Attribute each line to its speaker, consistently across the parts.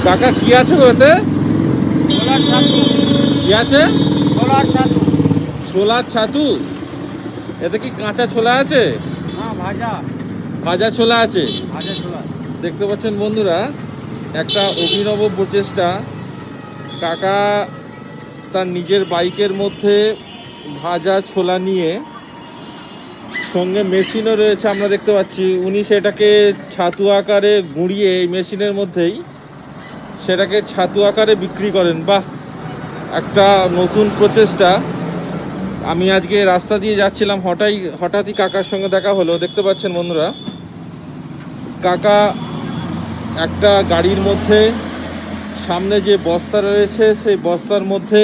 Speaker 1: কাকা কি আছে ওতে?
Speaker 2: ছোলার ছাতু।
Speaker 1: কি আছে?
Speaker 2: ছোলার ছাতু।
Speaker 1: ছোলার ছাতু। এতে কি কাঁচা ছোলা আছে?
Speaker 2: হ্যাঁ, ভাজা।
Speaker 1: ভাজা ছোলা আছে।
Speaker 2: ভাজা ছোলা।
Speaker 1: দেখতে পাচ্ছেন বন্ধুরা, একটা অভিনব প্রচেষ্টা। কাকা তার নিজের বাইকের মধ্যে ভাজা ছোলা নিয়ে, সঙ্গে মেশিনও রয়েছে আমরা দেখতে পাচ্ছি, উনি সেটাকে ছাতু আকারে গুঁড়িয়ে এই মেশিনের মধ্যেই সেটাকে ছাতু আকারে বিক্রি করেন। বাহ, একটা নতুন প্রচেষ্টা। আমি আজকে রাস্তা দিয়ে যাচ্ছিলাম, হঠাৎই কাকার সঙ্গে দেখা হলো। দেখতে পাচ্ছেন বন্ধুরা, কাকা একটা গাড়ির মধ্যে সামনে যে বস্তা রয়েছে সেই বস্তার মধ্যে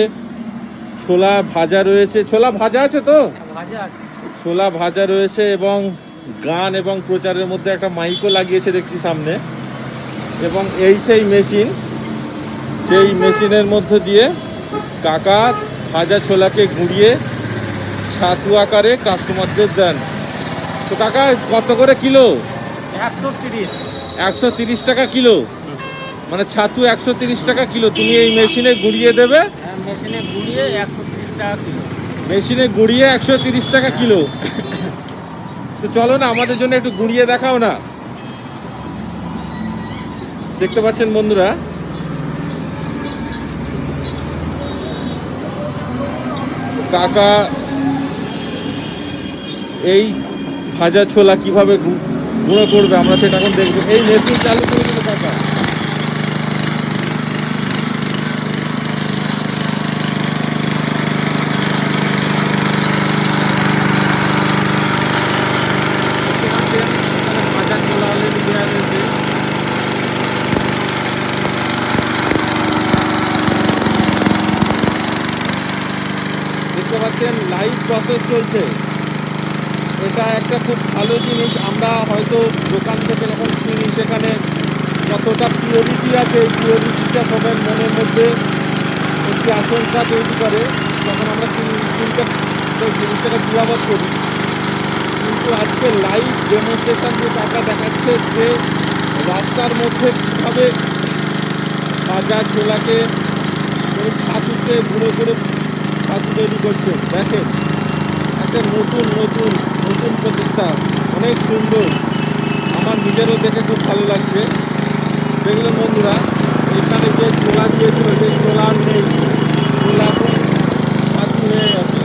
Speaker 1: ছোলা ভাজা রয়েছে। ছোলা ভাজা আছে তো?
Speaker 2: ভাজা আছে।
Speaker 1: ছোলা ভাজা রয়েছে এবং গান এবং প্রচারের মধ্যে একটা মাইকও লাগিয়েছে দেখছি সামনে। এবং এই সেই মেশিন, সেই মেশিনের মধ্যে দিয়ে কাকা ভাজা ছোলাকে গুঁড়িয়ে ছাতু আকারে কাস্টমারদের দেন। তো কাকা কত করে কিলো?
Speaker 2: 130।
Speaker 1: 130 টাকা কিলো। মানে ছাতু 130 টাকা কিলো। তুমি এই মেশিনে গুঁড়িয়ে দেবে?
Speaker 2: হ্যাঁ, মেশিনে গুঁড়িয়ে 130 টাকা কিলো।
Speaker 1: মেশিনে গুঁড়িয়ে 130 টাকা কিলো। তো চলো না, আমাদের জন্য একটু গুঁড়িয়ে দেখাও না। দেখতে পাচ্ছেন বন্ধুরা, কাকা এই ভাজা ছোলা কিভাবে গুঁড়ো করবে আমরা সেটা এখন দেখবো। এই মেশিন চালু করে দিল কাকা। ভাজা ছোলা অলরেডি দেওয়া রয়েছে। দেখতে পাচ্ছেন লাইভ প্রসেস চলছে। এটা একটা খুব ভালো জিনিস। আমরা হয়তো দোকান থেকে যখন কিনি সেখানে কতটা পিওরিটি আছে, এই পিওরিটিটা সবার মনের মধ্যে একটি আশঙ্কা তৈরি করে যখন আমরা জিনিসটাকে জিজ্ঞাসাবাদ করি। কিন্তু আজকে লাইভ ডেমনস্ট্রেশন যে টাকা দেখাচ্ছে যে রাস্তার মধ্যে কীভাবে ভাজা ছোলাকে ছাতুতে গুঁড়ো করে ছাতু তৈরি করছে। দেখেন, একটা নতুন নতুন নতুন প্রচেষ্টা, অনেক সুন্দর। আমার নিজেরও দেখে খুব ভালো লাগছে। দেখলেন বন্ধুরা, এখানে যে ছোলা দিয়েছিল সেই ছোলা আর নেই, ছোলা ছাতু হয়ে গেছে।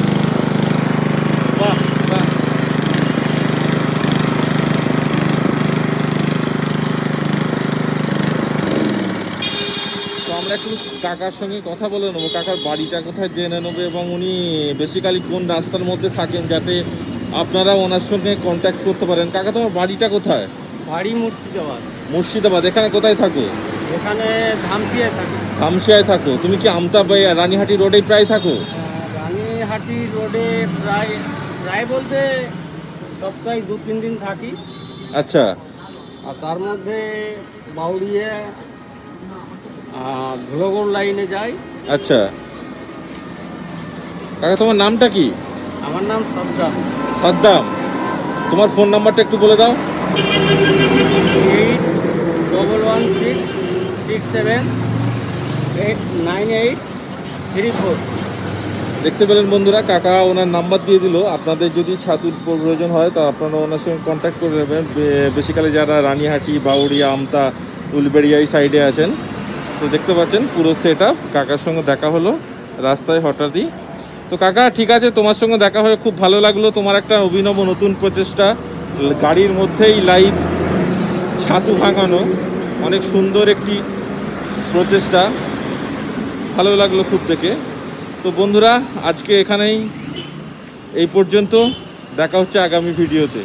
Speaker 1: বাহ বাহ। তো আমরা একটু কাকার সঙ্গে কথা বলে নেবো, কাকার বাড়িটা কোথায় জেনে নেবো এবং উনি বেসিক্যালি কোন রাস্তার মধ্যে থাকেন, যাতে আপনারা ওনার সঙ্গে কন্ট্যাক্ট করতে পারেন। কাকা, তোমার বাড়িটা কোথায়?
Speaker 2: বাড়ি মুর্শিদাবাদ।
Speaker 1: মুর্শিদাবাদ। এখানে কোথায় থাকো?
Speaker 2: এখানে ধামসিয়ায় থাকি।
Speaker 1: ধামসিয়ায় থাকো। তুমি কি আমতা রানীহাটি রোডেই প্রায় থাকো?
Speaker 2: রানীহাটি রোডে প্রায় প্রায় বলতে সপ্তাহে 2-3 দিন থাকি।
Speaker 1: আচ্ছা।
Speaker 2: আর তার মধ্যে বাউড়িয়া ধুলোগড় লাইনে যাই।
Speaker 1: আচ্ছা কাকা, তোমার নামটা কি?
Speaker 2: আমার নাম সাদ্দাম।
Speaker 1: সাদ্দাম। তোমার ফোন নাম্বারটা একটু বলে দাও।
Speaker 2: 8111679834।
Speaker 1: দেখতে পেলেন বন্ধুরা, কাকা ওনার নাম্বার দিয়ে দিল। আপনাদের যদি ছাতুর প্রয়োজন হয় তা আপনারা ওনার সঙ্গে কন্ট্যাক্ট করে নেবেন। বেসিক্যালি যারা রানীহাটি, বাউড়িয়া, আমতা, উলবেড়িয়া এই সাইডে আছেন। তো দেখতে পাচ্ছেন পুরো সেট আপ। কাকার সঙ্গে দেখা হলো রাস্তায় হঠাৎই। তো কাকা, ঠিক আছে, তোমার সঙ্গে দেখা হয়ে খুব ভালো লাগলো। তোমার একটা অভিনব নতুন প্রচেষ্টা, গাড়ির মধ্যেই লাইভ ছাতু ভাঙানো, অনেক সুন্দর একটি প্রচেষ্টা। ভালো লাগলো খুব দেখে। তো বন্ধুরা, আজকে এখানেই এই পর্যন্ত। দেখা হচ্ছে আগামী ভিডিওতে।